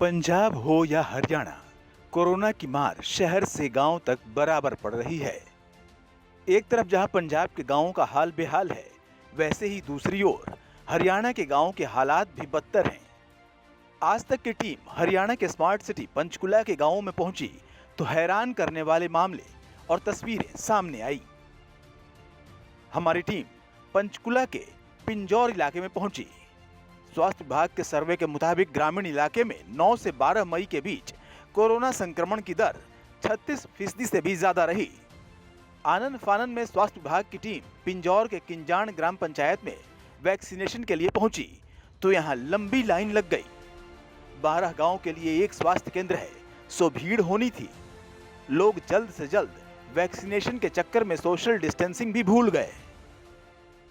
पंजाब हो या हरियाणा, कोरोना की मार शहर से गांव तक बराबर पड़ रही है। एक तरफ जहां पंजाब के गांवों का हाल बेहाल है, वैसे ही दूसरी ओर हरियाणा के गांवों के हालात भी बदतर हैं। आज तक की टीम हरियाणा के स्मार्ट सिटी पंचकुला के गांवों में पहुंची तो हैरान करने वाले मामले और तस्वीरें सामने आई। हमारी टीम पंचकुला के पिंजौर इलाके में पहुंची। स्वास्थ्य विभाग के सर्वे के मुताबिक ग्रामीण इलाके में 9 से 12 मई के बीच कोरोना संक्रमण की दर 36% से भी ज्यादा रही। आनन फानन में स्वास्थ्य विभाग की टीम पिंजौर के किंजान ग्राम पंचायत में वैक्सीनेशन के लिए पहुंची तो यहां लंबी लाइन लग गई। 12 गांव के लिए एक स्वास्थ्य केंद्र है, सो भीड़ होनी थी। लोग जल्द से जल्द वैक्सीनेशन के चक्कर में सोशल डिस्टेंसिंग भी भूल गए।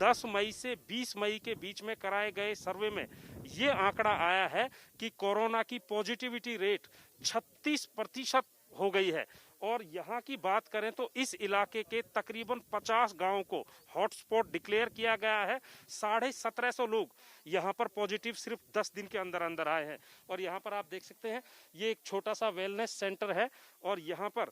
10 मई से 20 मई के बीच में कराए गए सर्वे में ये आंकड़ा आया है कि कोरोना की पॉजिटिविटी रेट 36% हो गई है। और यहाँ की बात करें तो इस इलाके के तकरीबन 50 गांवों को हॉटस्पॉट डिक्लेयर किया गया है। 1750 लोग यहाँ पर पॉजिटिव सिर्फ 10 दिन के अंदर अंदर आए हैं। और यहाँ पर आप देख सकते हैं ये एक छोटा सा वेलनेस सेंटर है और यहाँ पर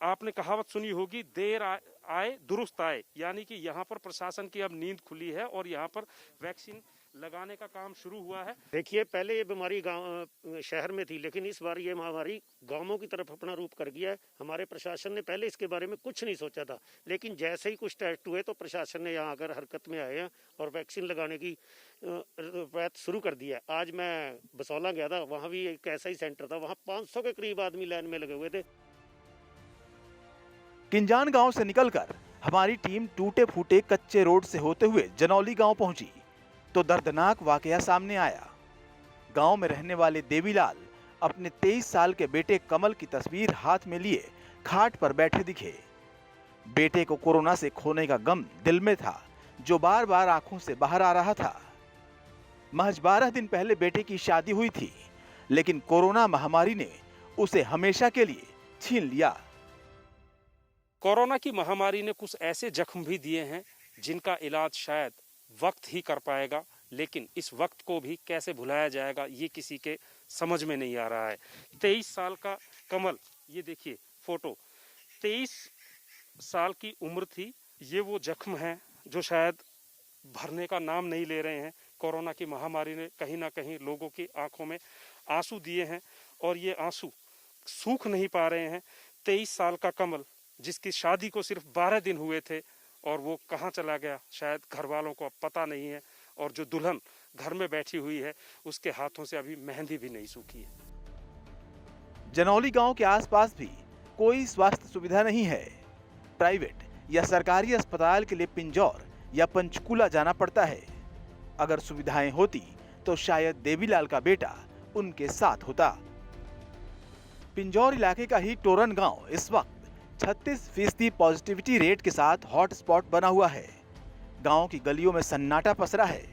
आपने कहावत सुनी होगी, देर आए दुरुस्त आए, यानी कि यहाँ पर प्रशासन की अब नींद खुली है और यहाँ पर वैक्सीन लगाने का काम शुरू हुआ है। देखिए, पहले ये बीमारी गांव शहर में थी, लेकिन इस बार ये महामारी गांवों की तरफ अपना रूप कर गया है। हमारे प्रशासन ने पहले इसके बारे में कुछ नहीं सोचा था, लेकिन जैसे ही कुछ टेस्ट हुए तो प्रशासन ने यहाँ आकर हरकत में आए हैं और वैक्सीन लगाने की प्रयास शुरू कर दिया है। आज मैं बसौला गया था, वहाँ भी एक ऐसा ही सेंटर था, वहाँ 500 के करीब आदमी लाइन में लगे हुए थे। किंजान गांव से निकलकर हमारी टीम टूटे फूटे कच्चे रोड से होते हुए जनौली गांव पहुंची तो दर्दनाक वाकया सामने आया। गांव में रहने वाले देवीलाल अपने 23 साल के बेटे कमल की तस्वीर हाथ में लिए खाट पर बैठे दिखे। बेटे को कोरोना से खोने का गम दिल में था, जो बार बार आंखों से बाहर आ रहा था। महज 12 दिन पहले बेटे की शादी हुई थी, लेकिन कोरोना महामारी ने उसे हमेशा के लिए छीन लिया। कोरोना की महामारी ने कुछ ऐसे जख्म भी दिए हैं जिनका इलाज शायद वक्त ही कर पाएगा, लेकिन इस वक्त को भी कैसे भुलाया जाएगा ये किसी के समझ में नहीं आ रहा है। 23 साल का कमल, ये देखिए फोटो, 23 साल की उम्र थी। ये वो जख्म हैं जो शायद भरने का नाम नहीं ले रहे हैं। कोरोना की महामारी ने कहीं ना कहीं लोगों की आंखों में आंसू दिए हैं और ये आंसू सूख नहीं पा रहे हैं। 23 साल का कमल, जिसकी शादी को सिर्फ 12 दिन हुए थे, और वो कहाँ चला गया शायद घर वालों को अब पता नहीं है। और जो दुल्हन घर में बैठी हुई है, उसके हाथों से अभी मेहंदी भी नहीं सूखी है। जनौली गांव के आसपास भी कोई स्वास्थ्य सुविधा नहीं है। प्राइवेट या सरकारी अस्पताल के लिए पिंजौर या पंचकुला जाना पड़ता है। अगर सुविधाएं होती तो शायद देवीलाल का बेटा उनके साथ होता। पिंजौर इलाके का ही टोरन गांव इस वक्त 36% पॉजिटिविटी रेट के साथ हॉटस्पॉट बना हुआ है। गांव की गलियों में सन्नाटा पसरा है।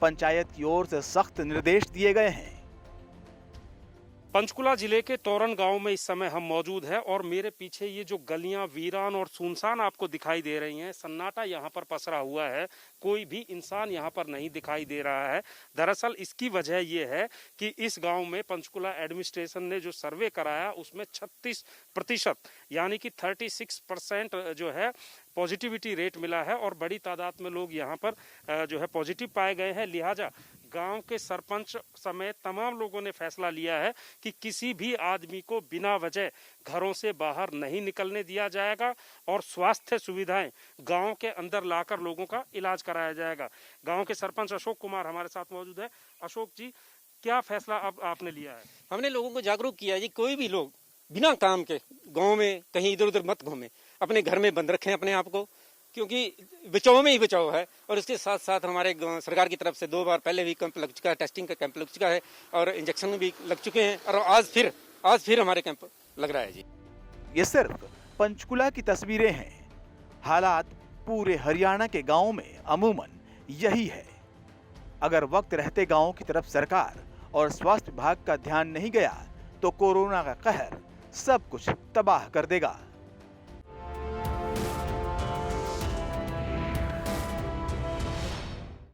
पंचायत की ओर से सख्त निर्देश दिए गए हैं। पंचकुला जिले के तोरन गांव में इस समय हम मौजूद हैं और मेरे पीछे ये जो गलियां वीरान और सुनसान आपको दिखाई दे रही हैं, सन्नाटा यहाँ पर पसरा हुआ है। कोई भी इंसान यहाँ पर नहीं दिखाई दे रहा है। दरअसल इसकी वजह ये है कि इस गांव में पंचकुला एडमिनिस्ट्रेशन ने जो सर्वे कराया उसमें 36% यानी कि 36% जो है पॉजिटिविटी रेट मिला है और बड़ी तादाद में लोग यहाँ पर जो है पॉजिटिव पाए गए हैं। लिहाजा गांव के सरपंच समेत तमाम लोगों ने फैसला लिया है कि किसी भी आदमी को बिना वजह घरों से बाहर नहीं निकलने दिया जाएगा और स्वास्थ्य सुविधाएं गांव के अंदर लाकर लोगों का इलाज कराया जाएगा। गांव के सरपंच अशोक कुमार हमारे साथ मौजूद है। अशोक जी, क्या फैसला अब आपने लिया है? हमने लोगों को जागरूक किया जी, कोई भी लोग बिना काम के गाँव में कहीं इधर उधर मत घूमे, अपने घर में बंद रखें अपने आप को, क्योंकि बचाव में ही बचाव है। और इसके साथ साथ हमारे सरकार की तरफ से 2 बार पहले भी कैंप लग चुका है, टेस्टिंग का कैंप लग चुका है और इंजेक्शन भी लग चुके हैं और आज फिर हमारे कैंप लग रहा है जी। ये सिर्फ पंचकुला की तस्वीरें हैं। हालात पूरे हरियाणा के गांवों में अमूमन यही है। अगर वक्त रहते गांवों की तरफ सरकार और स्वास्थ्य विभाग का ध्यान नहीं गया तो कोरोना का कहर सब कुछ तबाह कर देगा।